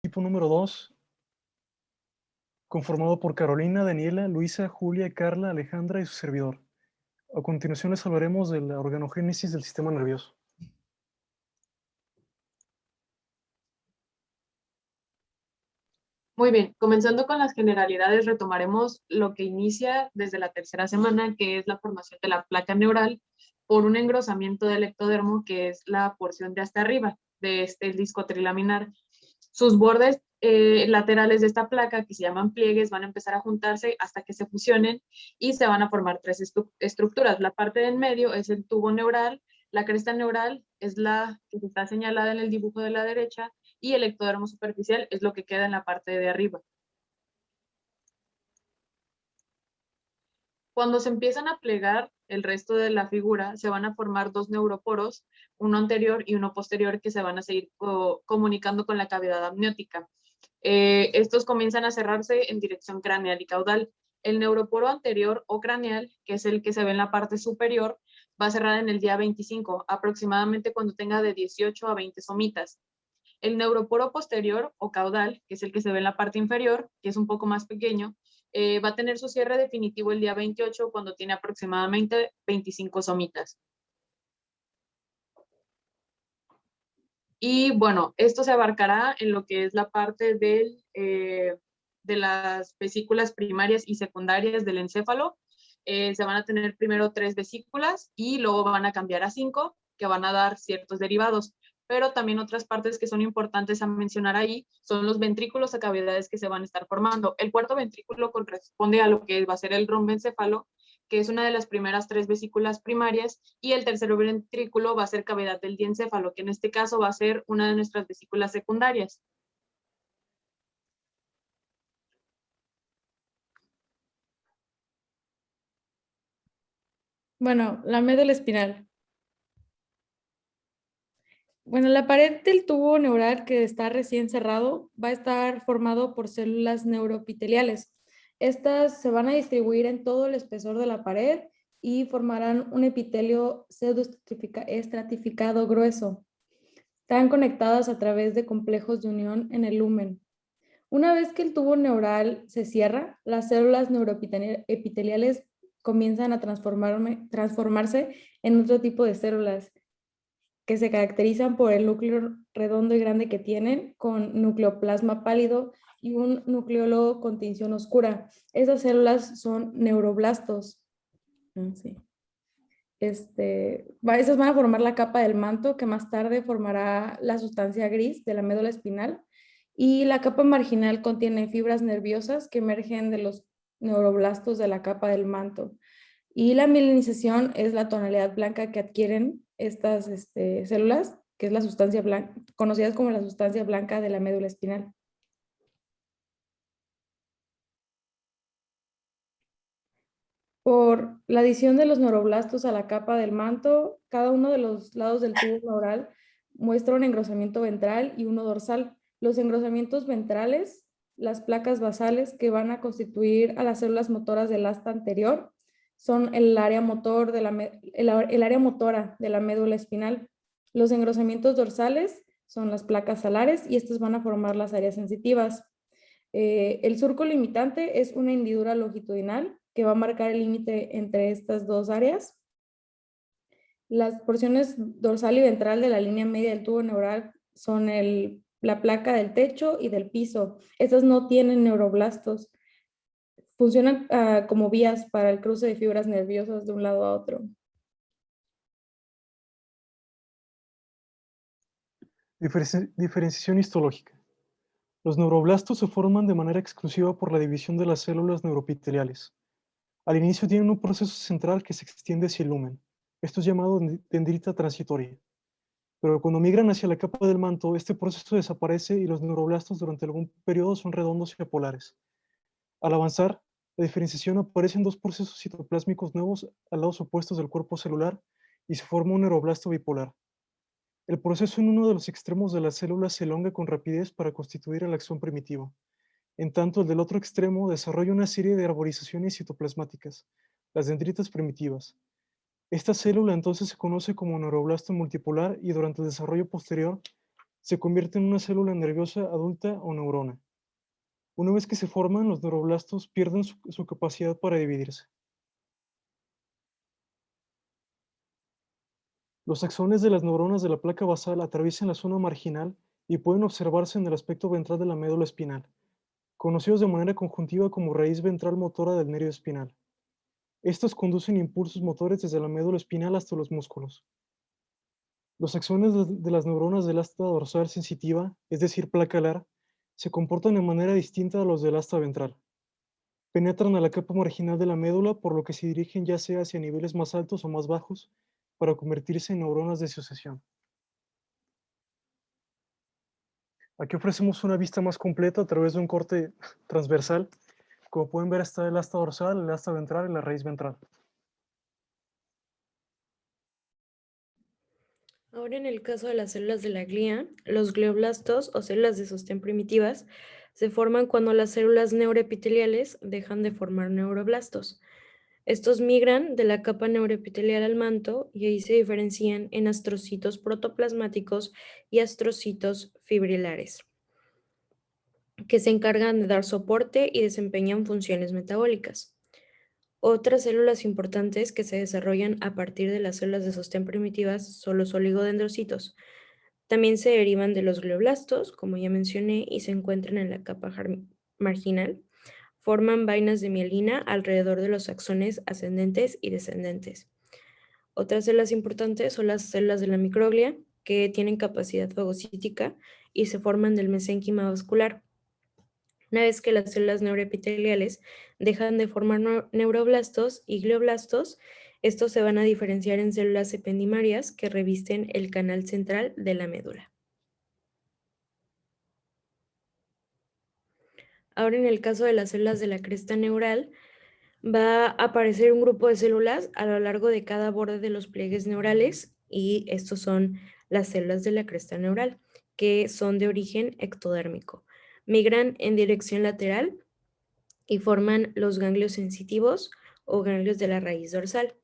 Equipo número 2, conformado por Carolina, Daniela, Luisa, Julia, Carla, Alejandra y su servidor. A continuación les hablaremos de la organogénesis del sistema nervioso. Muy bien, comenzando con las generalidades, retomaremos lo que inicia desde la tercera semana, que es la formación de la placa neural por un engrosamiento del ectodermo, que es la porción de hasta arriba de este disco trilaminar. Sus bordes laterales de esta placa, que se llaman pliegues, van a empezar a juntarse hasta que se fusionen y se van a formar tres estructuras. La parte de en medio es el tubo neural, la cresta neural es la que está señalada en el dibujo de la derecha, y el ectodermo superficial es lo que queda en la parte de arriba. Cuando se empiezan a plegar el resto de la figura, se van a formar dos neuroporos, uno anterior y uno posterior, que se van a seguir comunicando con la cavidad amniótica. Estos comienzan a cerrarse en dirección craneal y caudal. El neuroporo anterior o craneal, que es el que se ve en la parte superior, va a cerrar en el día 25, aproximadamente cuando tenga de 18 a 20 somitas. El neuroporo posterior o caudal, que es el que se ve en la parte inferior, que es un poco más pequeño, va a tener su cierre definitivo el día 28 cuando tiene aproximadamente 25 somitas. Y bueno, esto se abarcará en lo que es la parte de las vesículas primarias y secundarias del encéfalo. Se van a tener primero 3 vesículas y luego van a cambiar a 5, que van a dar ciertos derivados. Pero también otras partes que son importantes a mencionar ahí son los ventrículos a cavidades que se van a estar formando. El cuarto ventrículo corresponde a lo que va a ser el romboencéfalo, que es una de las primeras 3 vesículas primarias, y el tercer ventrículo va a ser cavidad del diencéfalo, que en este caso va a ser una de nuestras vesículas secundarias. Bueno, la médula espinal. Bueno, la pared del tubo neural que está recién cerrado va a estar formado por células neuroepiteliales. Estas se van a distribuir en todo el espesor de la pared y formarán un epitelio pseudoestratificado grueso. Están conectadas a través de complejos de unión en el lumen. Una vez que el tubo neural se cierra, las células neuroepiteliales comienzan a transformarse en otro tipo de células que se caracterizan por el núcleo redondo y grande que tienen, con nucleoplasma pálido y un nucleolo con tinción oscura. Esas células son neuroblastos. Sí. Esas van a formar la capa del manto, que más tarde formará la sustancia gris de la médula espinal, y la capa marginal contiene fibras nerviosas que emergen de los neuroblastos de la capa del manto. Y la mielinización es la tonalidad blanca que adquieren estas células, que es la sustancia blanca, conocidas como la sustancia blanca de la médula espinal. Por la adición de los neuroblastos a la capa del manto, cada uno de los lados del tubo neural muestra un engrosamiento ventral y uno dorsal. Los engrosamientos ventrales, las placas basales que van a constituir a las células motoras del asta anterior, son el área motora de la médula espinal. Los engrosamientos dorsales son las placas salares y estas van a formar las áreas sensitivas. El surco limitante es una hendidura longitudinal que va a marcar el límite entre estas dos áreas. Las porciones dorsal y ventral de la línea media del tubo neural son la placa del techo y del piso. Estas no tienen neuroblastos. Funcionan como vías para el cruce de fibras nerviosas de un lado a otro. Diferenciación histológica. Los neuroblastos se forman de manera exclusiva por la división de las células neuroepiteliales. Al inicio tienen un proceso central que se extiende hacia el lumen. Esto es llamado dendrita transitoria. Pero cuando migran hacia la capa del manto, este proceso desaparece y los neuroblastos durante algún periodo son redondos y apolares. Al avanzar, la diferenciación aparece en dos procesos citoplásmicos nuevos a lados opuestos del cuerpo celular y se forma un neuroblasto bipolar. El proceso en uno de los extremos de la célula se elonga con rapidez para constituir el axón primitivo. En tanto, el del otro extremo desarrolla una serie de arborizaciones citoplasmáticas, las dendritas primitivas. Esta célula entonces se conoce como neuroblasto multipolar y durante el desarrollo posterior se convierte en una célula nerviosa adulta o neurona. Una vez que se forman, los neuroblastos pierden su capacidad para dividirse. Los axones de las neuronas de la placa basal atraviesan la zona marginal y pueden observarse en el aspecto ventral de la médula espinal, conocidos de manera conjuntiva como raíz ventral motora del nervio espinal. Estos conducen impulsos motores desde la médula espinal hasta los músculos. Los axones de las neuronas del asta dorsal sensitiva, es decir, placa alar, se comportan de manera distinta a los del asta ventral. Penetran a la capa marginal de la médula, por lo que se dirigen ya sea hacia niveles más altos o más bajos para convertirse en neuronas de sucesión. Aquí ofrecemos una vista más completa a través de un corte transversal. Como pueden ver, está el asta dorsal, el asta ventral y la raíz ventral. Ahora, en el caso de las células de la glía, los glioblastos o células de sostén primitivas se forman cuando las células neuroepiteliales dejan de formar neuroblastos. Estos migran de la capa neuroepitelial al manto y ahí se diferencian en astrocitos protoplasmáticos y astrocitos fibrilares, que se encargan de dar soporte y desempeñan funciones metabólicas. Otras células importantes que se desarrollan a partir de las células de sostén primitivas son los oligodendrocitos. También se derivan de los glioblastos, como ya mencioné, y se encuentran en la capa marginal. Forman vainas de mielina alrededor de los axones ascendentes y descendentes. Otras células importantes son las células de la microglia, que tienen capacidad fagocítica y se forman del mesénquima vascular. Una vez que las células neuroepiteliales dejan de formar neuroblastos y glioblastos, estos se van a diferenciar en células ependimarias que revisten el canal central de la médula. Ahora, en el caso de las células de la cresta neural, va a aparecer un grupo de células a lo largo de cada borde de los pliegues neurales y estos son las células de la cresta neural, que son de origen ectodérmico. Migran en dirección lateral y forman los ganglios sensitivos o ganglios de la raíz dorsal.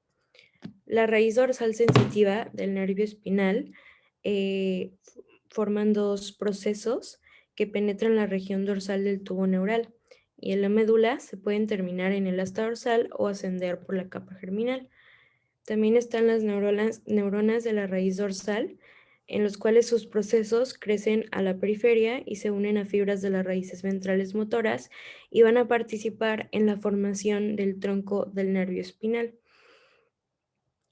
La raíz dorsal sensitiva del nervio espinal forman dos procesos que penetran la región dorsal del tubo neural y en la médula se pueden terminar en el asta dorsal o ascender por la capa germinal. También están las neuronas de la raíz dorsal, en los cuales sus procesos crecen a la periferia y se unen a fibras de las raíces ventrales motoras y van a participar en la formación del tronco del nervio espinal.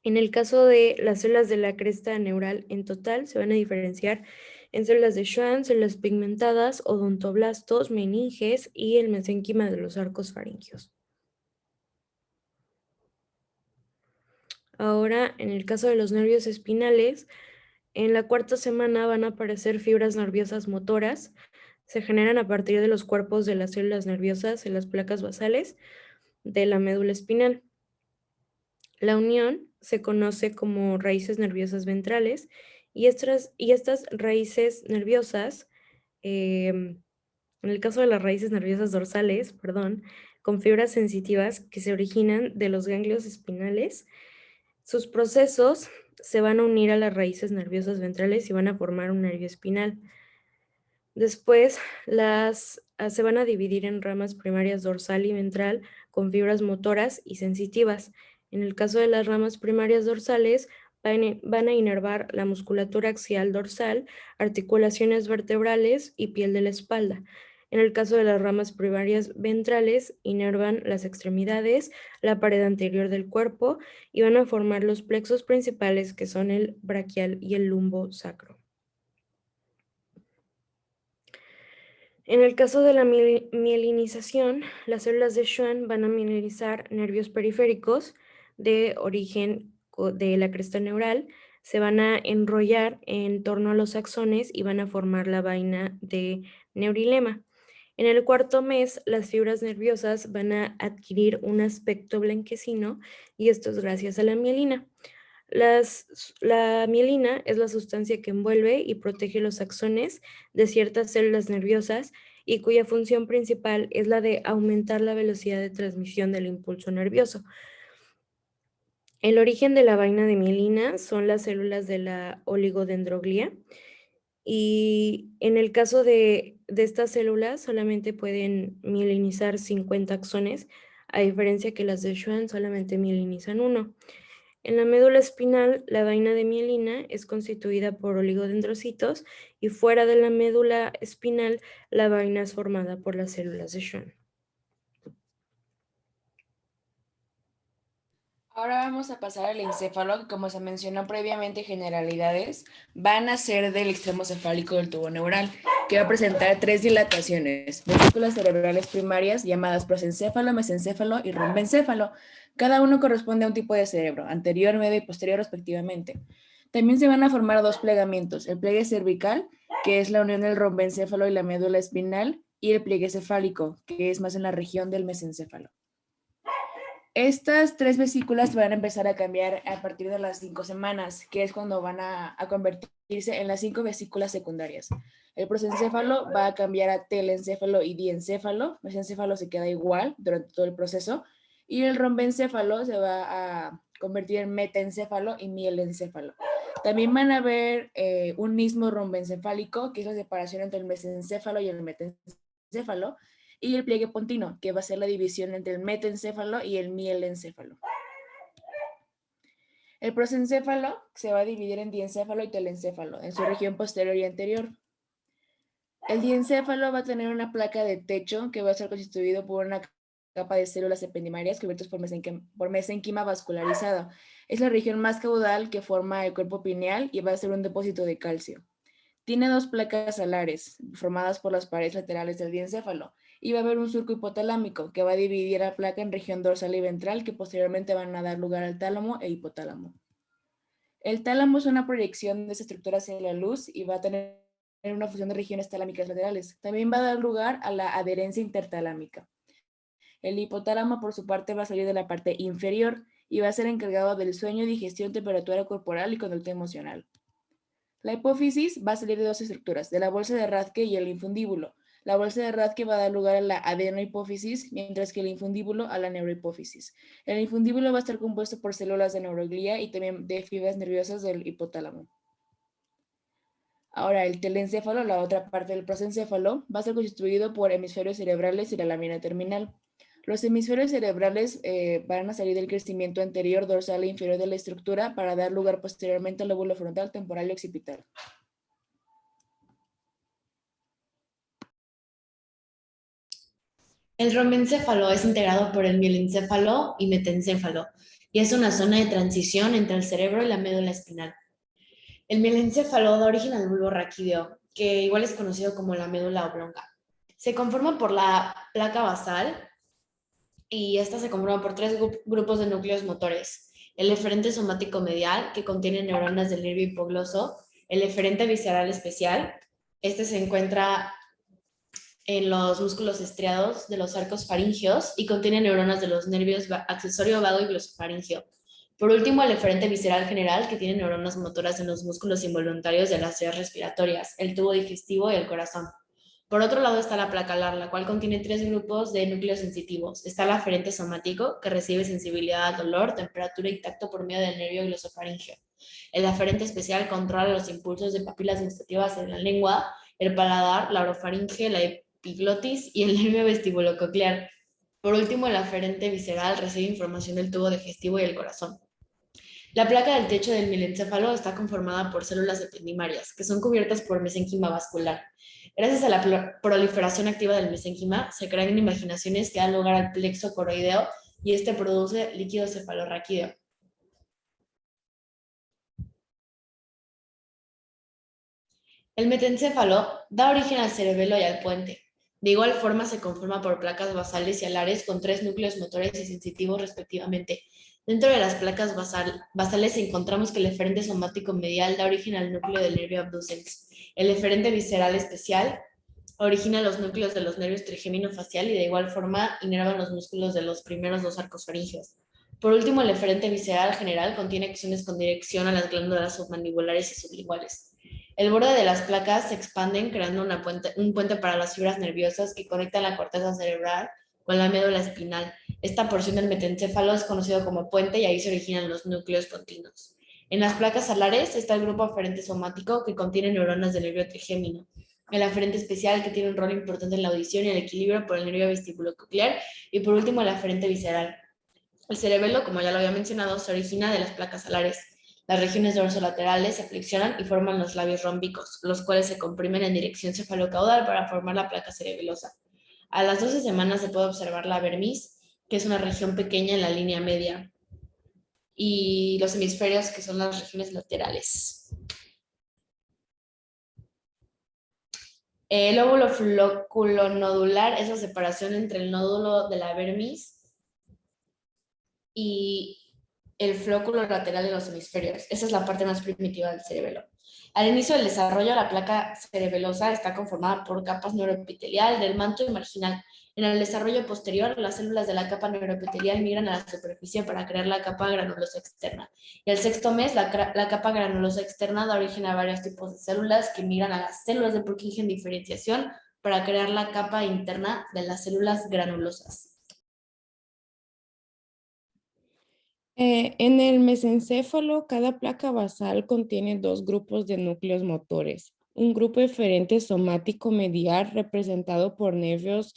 En el caso de las células de la cresta neural en total, se van a diferenciar en células de Schwann, células pigmentadas, odontoblastos, meninges y el mesénquima de los arcos faringios. Ahora, en el caso de los nervios espinales, en la cuarta semana van a aparecer fibras nerviosas motoras. Se generan a partir de los cuerpos de las células nerviosas en las placas basales de la médula espinal. La unión se conoce como raíces nerviosas ventrales y estas raíces nerviosas, en el caso de las raíces nerviosas dorsales, perdón, con fibras sensitivas que se originan de los ganglios espinales, sus procesos se van a unir a las raíces nerviosas ventrales y van a formar un nervio espinal. Después, se van a dividir en ramas primarias dorsal y ventral con fibras motoras y sensitivas. En el caso de las ramas primarias dorsales, van a inervar la musculatura axial dorsal, articulaciones vertebrales y piel de la espalda. En el caso de las ramas primarias ventrales, inervan las extremidades, la pared anterior del cuerpo y van a formar los plexos principales, que son el braquial y el lumbo sacro. En el caso de la mielinización, las células de Schwann van a mielinizar nervios periféricos de origen de la cresta neural, se van a enrollar en torno a los axones y van a formar la vaina de neurilema. En el cuarto mes, las fibras nerviosas van a adquirir un aspecto blanquecino y esto es gracias a la mielina. La mielina es la sustancia que envuelve y protege los axones de ciertas células nerviosas y cuya función principal es la de aumentar la velocidad de transmisión del impulso nervioso. El origen de la vaina de mielina son las células de la oligodendroglía Y en el caso de estas células solamente pueden mielinizar 50 axones, a diferencia que las de Schwann solamente mielinizan 1. En la médula espinal, la vaina de mielina es constituida por oligodendrocitos y fuera de la médula espinal, la vaina es formada por las células de Schwann. Ahora vamos a pasar al encéfalo, que como se mencionó previamente, generalidades van a ser del extremo cefálico del tubo neural, que va a presentar 3 dilataciones, vesículas cerebrales primarias llamadas prosencéfalo, mesencéfalo y rombencéfalo. Cada uno corresponde a un tipo de cerebro, anterior, medio y posterior respectivamente. También se van a formar 2 plegamientos, el pliegue cervical, que es la unión del rombencéfalo y la médula espinal, y el pliegue cefálico, que es más en la región del mesencéfalo. Estas 3 vesículas van a empezar a cambiar a partir de las 5 semanas, que es cuando van a convertirse en las 5 vesículas secundarias. El prosencéfalo va a cambiar a telencéfalo y diencéfalo. El mesencéfalo se queda igual durante todo el proceso. Y el rombencéfalo se va a convertir en metencéfalo y mielencéfalo. También van a ver un mismo rombencefálico, que es la separación entre el mesencéfalo y el metencéfalo, y el pliegue pontino, que va a ser la división entre el metencéfalo y el mielencéfalo. El prosencéfalo se va a dividir en diencéfalo y telencéfalo, en su región posterior y anterior. El diencéfalo va a tener una placa de techo que va a ser constituido por una capa de células ependimarias cubiertas por mesenquima vascularizado. Es la región más caudal que forma el cuerpo pineal y va a ser un depósito de calcio. Tiene 2 placas alares formadas por las paredes laterales del diencéfalo, y va a haber un surco hipotalámico que va a dividir la placa en región dorsal y ventral, que posteriormente van a dar lugar al tálamo e hipotálamo. El tálamo es una proyección de esa estructura hacia la luz y va a tener una fusión de regiones talámicas laterales. También va a dar lugar a la adherencia intertalámica. El hipotálamo, por su parte, va a salir de la parte inferior y va a ser encargado del sueño, digestión, temperatura corporal y conducta emocional. La hipófisis va a salir de 2 estructuras, de la bolsa de Rathke y el infundíbulo. La bolsa de Rathke va a dar lugar a la adenohipófisis, mientras que el infundíbulo a la neurohipófisis. El infundíbulo va a estar compuesto por células de neuroglía y también de fibras nerviosas del hipotálamo. Ahora, el telencéfalo, la otra parte del prosencéfalo, va a ser constituido por hemisferios cerebrales y la lámina terminal. Los hemisferios cerebrales van a salir del crecimiento anterior, dorsal e inferior de la estructura para dar lugar posteriormente al lóbulo frontal, temporal y occipital. El rombencéfalo es integrado por el mielencéfalo y metencéfalo y es una zona de transición entre el cerebro y la médula espinal. El mielencéfalo da origen al bulbo raquídeo, que igual es conocido como la médula oblonga. Se conforma por la placa basal y esta se conforma por 3 grupos de núcleos motores. El eferente somático medial, que contiene neuronas del nervio hipogloso, el eferente visceral especial, este se encuentra en los músculos estriados de los arcos faringeos y contiene neuronas de los nervios accesorio vago y glosofaringeo. Por último, el eferente visceral general, que tiene neuronas motoras en los músculos involuntarios de las vías respiratorias, el tubo digestivo y el corazón. Por otro lado está la placa alar, la cual contiene 3 grupos de núcleos sensitivos. Está el aferente somático, que recibe sensibilidad al dolor, temperatura y tacto por medio del nervio glosofaringeo. El aferente especial controla los impulsos de papilas gustativas en la lengua, el paladar, la orofaringe, la epiglotis y el nervio vestibulococlear. Por último, el aferente visceral recibe información del tubo digestivo y el corazón. La placa del techo del mielencéfalo está conformada por células ependimarias, que son cubiertas por mesénquima vascular. Gracias a la proliferación activa del mesénquima, se crean imaginaciones que dan lugar al plexo coroideo y este produce líquido cefalorraquídeo. El metencéfalo da origen al cerebelo y al puente. De igual forma se conforma por placas basales y alares con 3 núcleos motores y sensitivos respectivamente. Dentro de las placas basales encontramos que el eferente somático medial da origen al núcleo del nervio abducens. El eferente visceral especial origina los núcleos de los nervios trigémino facial y de igual forma inervan los músculos de los primeros 2 arcos faringeos. Por último, el eferente visceral general contiene acciones con dirección a las glándulas submandibulares y sublinguales. El borde de las placas se expanden creando un puente para las fibras nerviosas que conectan la corteza cerebral con la médula espinal. Esta porción del metencéfalo es conocido como puente y ahí se originan los núcleos continuos. En las placas alares está el grupo aferente somático, que contiene neuronas del nervio trigémino. El aferente especial, que tiene un rol importante en la audición y el equilibrio por el nervio vestibulococlear. Y por último, el aferente visceral. El cerebelo, como ya lo había mencionado, se origina de las placas alares. Las regiones dorsolaterales se flexionan y forman los labios rómbicos, los cuales se comprimen en dirección cefalocaudal para formar la placa cerebelosa. A las 12 semanas se puede observar la vermis, que es una región pequeña en la línea media, y los hemisferios, que son las regiones laterales. El óvulo floculonodular es la separación entre el nódulo de la vermis y el flóculo lateral de los hemisferios. Esa es la parte más primitiva del cerebelo. Al inicio del desarrollo, la placa cerebelosa está conformada por capas neuroepitelial del manto y marginal. En el desarrollo posterior, las células de la capa neuroepitelial migran a la superficie para crear la capa granulosa externa. Y al sexto mes, la capa granulosa externa da origen a varios tipos de células que migran a las células de Purkinje en diferenciación para crear la capa interna de las células granulosas. En el mesencéfalo, cada placa basal contiene dos grupos de núcleos motores. Un grupo eferente somático medial representado por nervios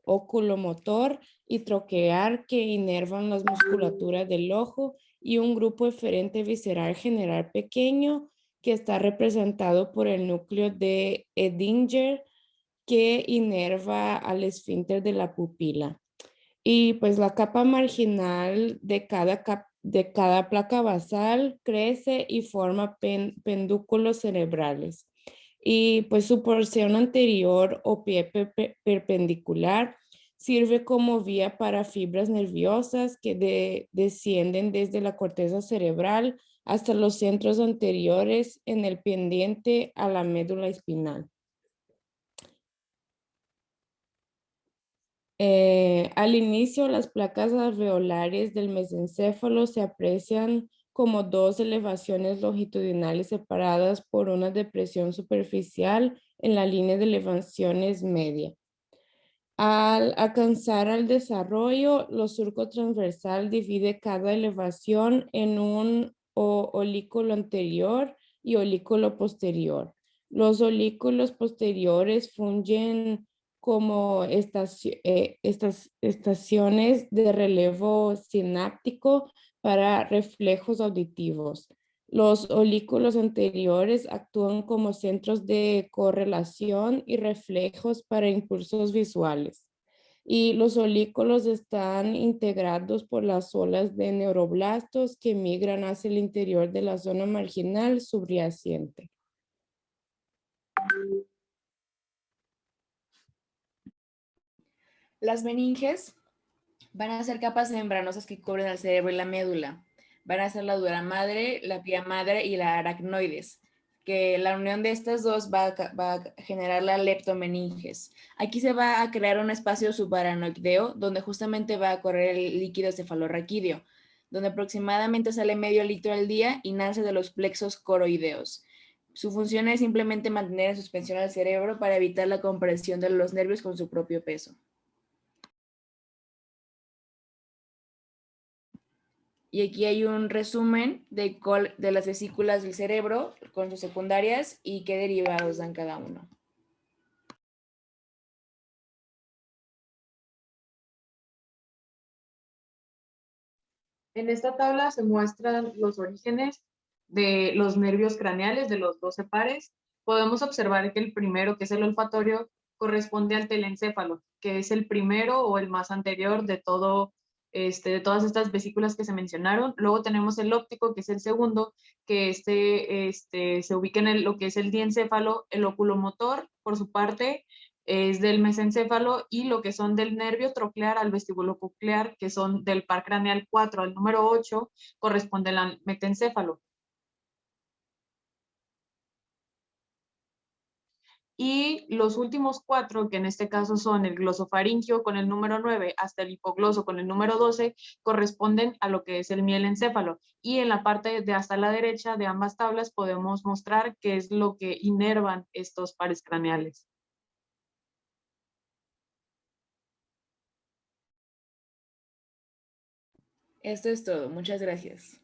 oculomotor y troquear que inervan las musculaturas del ojo, y un grupo eferente visceral general pequeño que está representado por el núcleo de Edinger que inerva al esfínter de la pupila. Y pues la capa marginal de cada placa basal crece y forma pedúnculos cerebrales. Y pues su porción anterior o pie perpendicular sirve como vía para fibras nerviosas que descienden desde la corteza cerebral hasta los centros anteriores en el pendiente a la médula espinal. Al inicio, las placas alveolares del mesencéfalo se aprecian como dos elevaciones longitudinales separadas por una depresión superficial en la línea de elevaciones media. Al alcanzar el desarrollo, lo surco transversal divide cada elevación en un olículo anterior y olículo posterior. Los olículos posteriores fungen como estaciones de relevo sináptico para reflejos auditivos. Los olículos anteriores actúan como centros de correlación y reflejos para impulsos visuales. Y los olículos están integrados por las olas de neuroblastos que migran hacia el interior de la zona marginal subyacente. Las meninges van a ser capas membranosas que cubren el cerebro y la médula. Van a ser la dura madre, la pía madre y la aracnoides, que la unión de estas dos va a generar la leptomeninges. Aquí se va a crear un espacio subaranoideo donde justamente va a correr el líquido cefalorraquídeo, donde aproximadamente sale medio litro al día y nace de los plexos coroideos. Su función es simplemente mantener en suspensión al cerebro para evitar la compresión de los nervios con su propio peso. Y aquí hay un resumen de las vesículas del cerebro con sus secundarias y qué derivados dan cada uno. En esta tabla se muestran los orígenes de los nervios craneales de los 12 pares. Podemos observar que el primero, que es el olfatorio, corresponde al telencéfalo, que es el primero o el más anterior de de todas estas vesículas que se mencionaron. Luego tenemos el óptico, que es el segundo, que se ubica en lo que es el diencéfalo. El oculomotor, por su parte, es del mesencéfalo, y lo que son del nervio troclear al vestibulococlear, que son del par craneal 4 al número 8, corresponde al metencéfalo. Y los últimos 4, que en este caso son el glosofaringio con el número 9 hasta el hipogloso con el número 12, corresponden a lo que es el mielencéfalo. Y en la parte de hasta la derecha de ambas tablas podemos mostrar qué es lo que inervan estos pares craneales. Esto es todo. Muchas gracias.